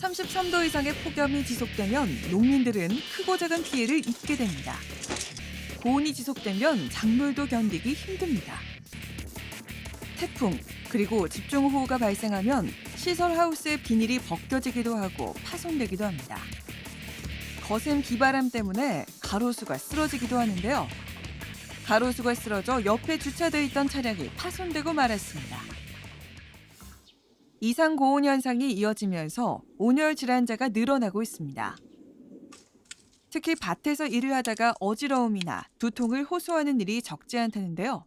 33도 이상의 폭염이 지속되면 농민들은 크고 작은 피해를 입게 됩니다. 고온이 지속되면 작물도 견디기 힘듭니다. 태풍, 그리고 집중호우가 발생하면 시설 하우스의 비닐이 벗겨지기도 하고 파손되기도 합니다. 거센 비바람 때문에 가로수가 쓰러지기도 하는데요. 가로수가 쓰러져 옆에 주차되어 있던 차량이 파손되고 말았습니다. 이상 고온 현상이 이어지면서 온열 질환자가 늘어나고 있습니다. 특히 밭에서 일을 하다가 어지러움이나 두통을 호소하는 일이 적지 않다는데요.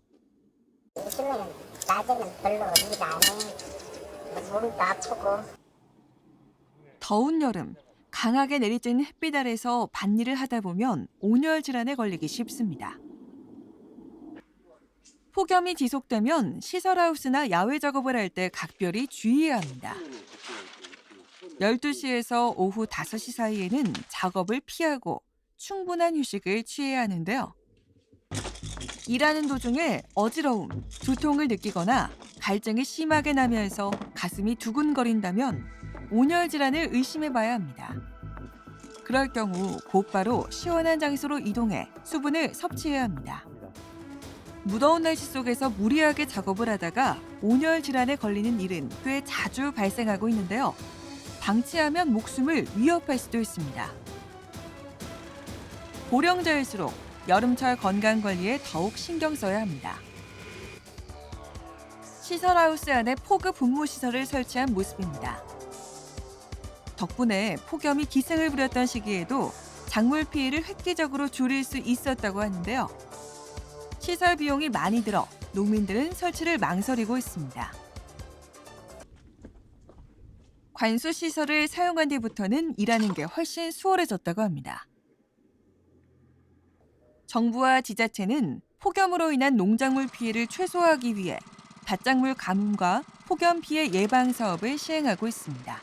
요즘에는 낮에는 별로 일 안 해. 몸도 아프고. 더운 여름, 강하게 내리쬐는 햇빛 아래서 밭일을 하다 보면 온열 질환에 걸리기 쉽습니다. 폭염이 지속되면 시설하우스나 야외 작업을 할 때 각별히 주의해야 합니다. 12시에서 오후 5시 사이에는 작업을 피하고 충분한 휴식을 취해야 하는데요. 일하는 도중에 어지러움, 두통을 느끼거나 갈증이 심하게 나면서 가슴이 두근거린다면 온열 질환을 의심해 봐야 합니다. 그럴 경우 곧바로 시원한 장소로 이동해 수분을 섭취해야 합니다. 무더운 날씨 속에서 무리하게 작업을 하다가 온열 질환에 걸리는 일은 꽤 자주 발생하고 있는데요. 방치하면 목숨을 위협할 수도 있습니다. 고령자일수록 여름철 건강관리에 더욱 신경 써야 합니다. 시설하우스 안에 포그 분무시설을 설치한 모습입니다. 덕분에 폭염이 기승을 부렸던 시기에도 작물 피해를 획기적으로 줄일 수 있었다고 하는데요. 시설 비용이 많이 들어 농민들은 설치를 망설이고 있습니다. 관수 시설을 사용한 뒤부터는 일하는 게 훨씬 수월해졌다고 합니다. 정부와 지자체는 폭염으로 인한 농작물 피해를 최소화하기 위해 밭작물 가뭄과 폭염 피해 예방 사업을 시행하고 있습니다.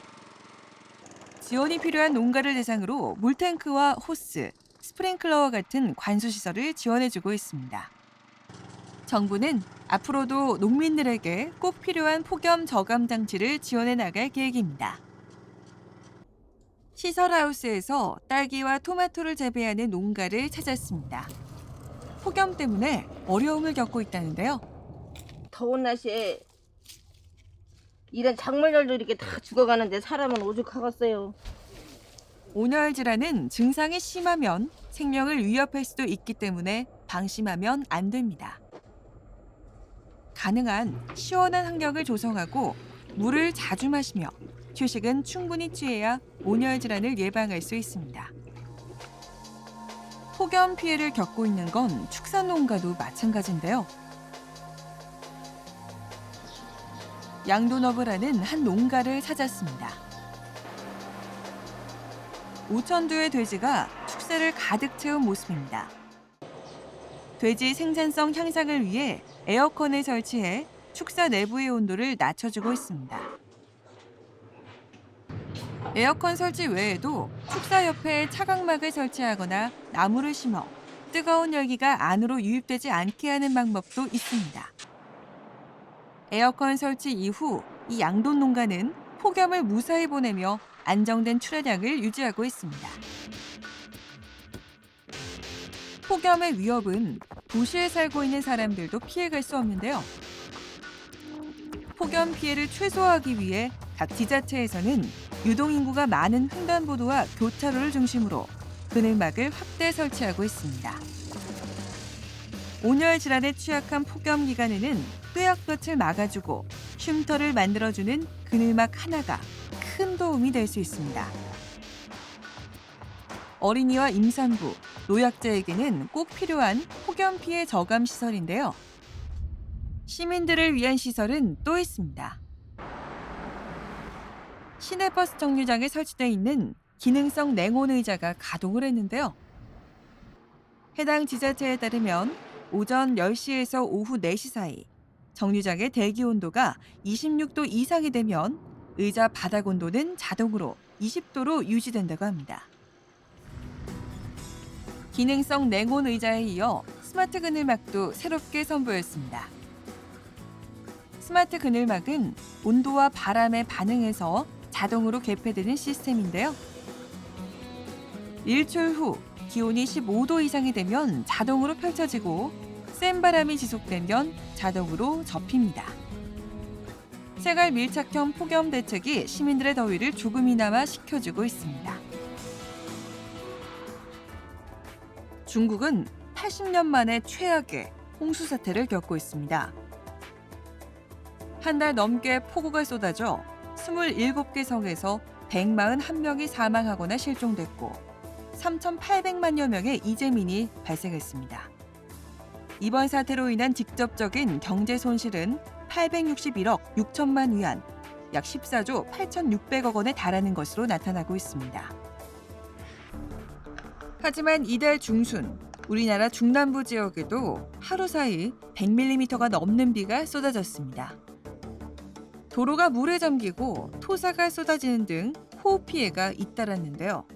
지원이 필요한 농가를 대상으로 물탱크와 호스, 스프링클러와 같은 관수 시설을 지원해주고 있습니다. 정부는 앞으로도 농민들에게 꼭 필요한 폭염 저감 장치를 지원해 나갈 계획입니다. 시설하우스에서 딸기와 토마토를 재배하는 농가를 찾았습니다. 폭염 때문에 어려움을 겪고 있다는데요. 더운 날씨에 이런 작물들도 이렇게 다 죽어가는데 사람은 오죽하겠어요. 온열 질환은 증상이 심하면 생명을 위협할 수도 있기 때문에 방심하면 안 됩니다. 가능한 시원한 환경을 조성하고 물을 자주 마시며 휴식은 충분히 취해야 온열 질환을 예방할 수 있습니다. 폭염 피해를 겪고 있는 건 축산 농가도 마찬가지인데요. 양돈업을 하는 한 농가를 찾았습니다. 5,000두의 돼지가 축사를 가득 채운 모습입니다. 돼지 생산성 향상을 위해 에어컨을 설치해 축사 내부의 온도를 낮춰주고 있습니다. 에어컨 설치 외에도 축사 옆에 차광막을 설치하거나 나무를 심어 뜨거운 열기가 안으로 유입되지 않게 하는 방법도 있습니다. 에어컨 설치 이후 이 양돈 농가는 폭염을 무사히 보내며 안정된 출하량을 유지하고 있습니다. 폭염의 위협은 도시에 살고 있는 사람들도 피해갈 수 없는데요. 폭염 피해를 최소화하기 위해 각 지자체에서는 유동인구가 많은 횡단보도와 교차로를 중심으로 그늘막을 확대 설치하고 있습니다. 온열 질환에 취약한 폭염 기간에는 뙤약볕을 막아주고 쉼터를 만들어주는 그늘막 하나가 큰 도움이 될 수 있습니다. 어린이와 임산부, 노약자에게는 꼭 필요한 폭염 피해 저감 시설인데요. 시민들을 위한 시설은 또 있습니다. 시내버스 정류장에 설치되어 있는 기능성 냉온 의자가 가동을 했는데요. 해당 지자체에 따르면 오전 10시에서 오후 4시 사이 정류장의 대기 온도가 26도 이상이 되면 의자 바닥 온도는 자동으로 20도로 유지된다고 합니다. 기능성 냉온 의자에 이어 스마트 그늘막도 새롭게 선보였습니다. 스마트 그늘막은 온도와 바람에 반응해서 자동으로 개폐되는 시스템인데요. 일출 후 기온이 15도 이상이 되면 자동으로 펼쳐지고 센 바람이 지속되면 자동으로 접힙니다. 생활 밀착형 폭염 대책이 시민들의 더위를 조금이나마 식혀주고 있습니다. 중국은 80년 만에 최악의 홍수 사태를 겪고 있습니다. 한 달 넘게 폭우가 쏟아져 27개 성에서 141명이 사망하거나 실종됐고 3,800만여 명의 이재민이 발생했습니다. 이번 사태로 인한 직접적인 경제 손실은 861억 6천만 위안, 약 14조 8,600억 원에 달하는 것으로 나타나고 있습니다. 하지만 이달 중순, 우리나라 중남부 지역에도 하루 사이 100mm가 넘는 비가 쏟아졌습니다. 도로가 물에 잠기고 토사가 쏟아지는 등 호우 피해가 잇따랐는데요.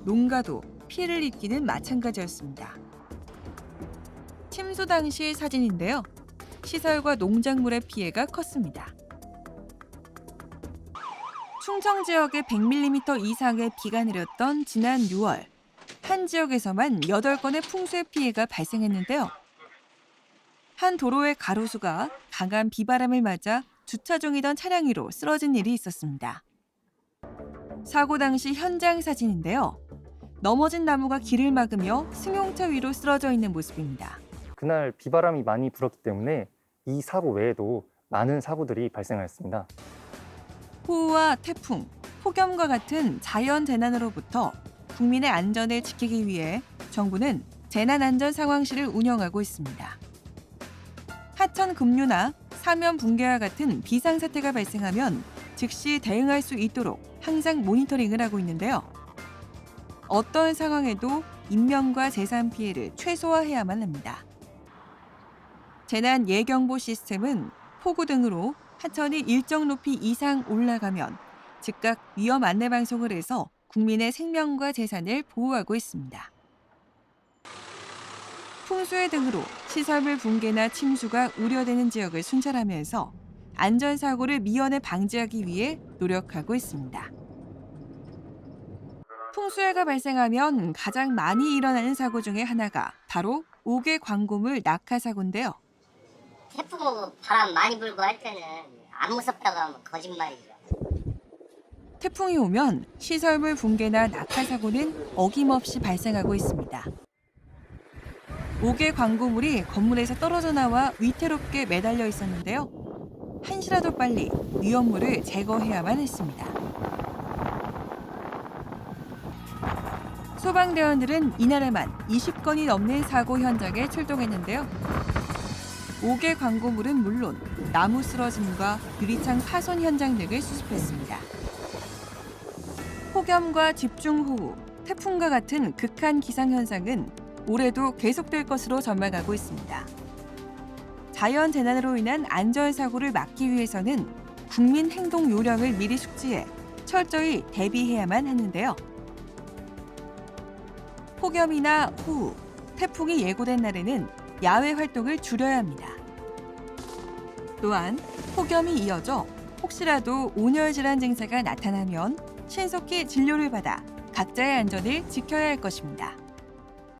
농가도 피해를 입기는 마찬가지였습니다. 침수 당시 사진인데요. 시설과 농작물의 피해가 컸습니다. 충청 지역에 100mm 이상의 비가 내렸던 지난 6월, 한 지역에서만 8건의 풍수의 피해가 발생했는데요. 한 도로의 가로수가 강한 비바람을 맞아 주차 중이던 차량 위로 쓰러진 일이 있었습니다. 사고 당시 현장 사진인데요. 넘어진 나무가 길을 막으며 승용차 위로 쓰러져 있는 모습입니다. 그날 비바람이 많이 불었기 때문에 이 사고 외에도 많은 사고들이 발생하였습니다. 호우와 태풍, 폭염과 같은 자연 재난으로부터 국민의 안전을 지키기 위해 정부는 재난안전상황실을 운영하고 있습니다. 하천 급류나 사면 붕괴와 같은 비상사태가 발생하면 즉시 대응할 수 있도록 항상 모니터링을 하고 있는데요. 어떤 상황에도 인명과 재산 피해를 최소화해야만 합니다. 재난 예경보 시스템은 폭우 등으로 하천이 일정 높이 이상 올라가면 즉각 위험 안내 방송을 해서 국민의 생명과 재산을 보호하고 있습니다. 풍수해 등으로 시설물 붕괴나 침수가 우려되는 지역을 순찰하면서 안전사고를 미연에 방지하기 위해 노력하고 있습니다. 풍수해가 발생하면 가장 많이 일어나는 사고 중에 하나가 바로 옥외 광고물 낙하 사고인데요. 태풍 오고 바람 많이 불고 할 때는 안 무섭다고 하면 거짓말이죠. 태풍이 오면 시설물 붕괴나 낙하 사고는 어김없이 발생하고 있습니다. 옥외 광고물이 건물에서 떨어져 나와 위태롭게 매달려 있었는데요. 한시라도 빨리 위험물을 제거해야만 했습니다. 소방대원들은 이날에만 20건이 넘는 사고 현장에 출동했는데요. 옥외 광고물은 물론 나무 쓰러짐과 유리창 파손 현장 등을 수습했습니다. 폭염과 집중호우, 태풍과 같은 극한 기상현상은 올해도 계속될 것으로 전망하고 있습니다. 자연재난으로 인한 안전사고를 막기 위해서는 국민 행동 요령을 미리 숙지해 철저히 대비해야만 하는데요. 폭염이나 호우, 태풍이 예고된 날에는 야외 활동을 줄여야 합니다. 또한 폭염이 이어져 혹시라도 온열 질환 증세가 나타나면 신속히 진료를 받아 각자의 안전을 지켜야 할 것입니다.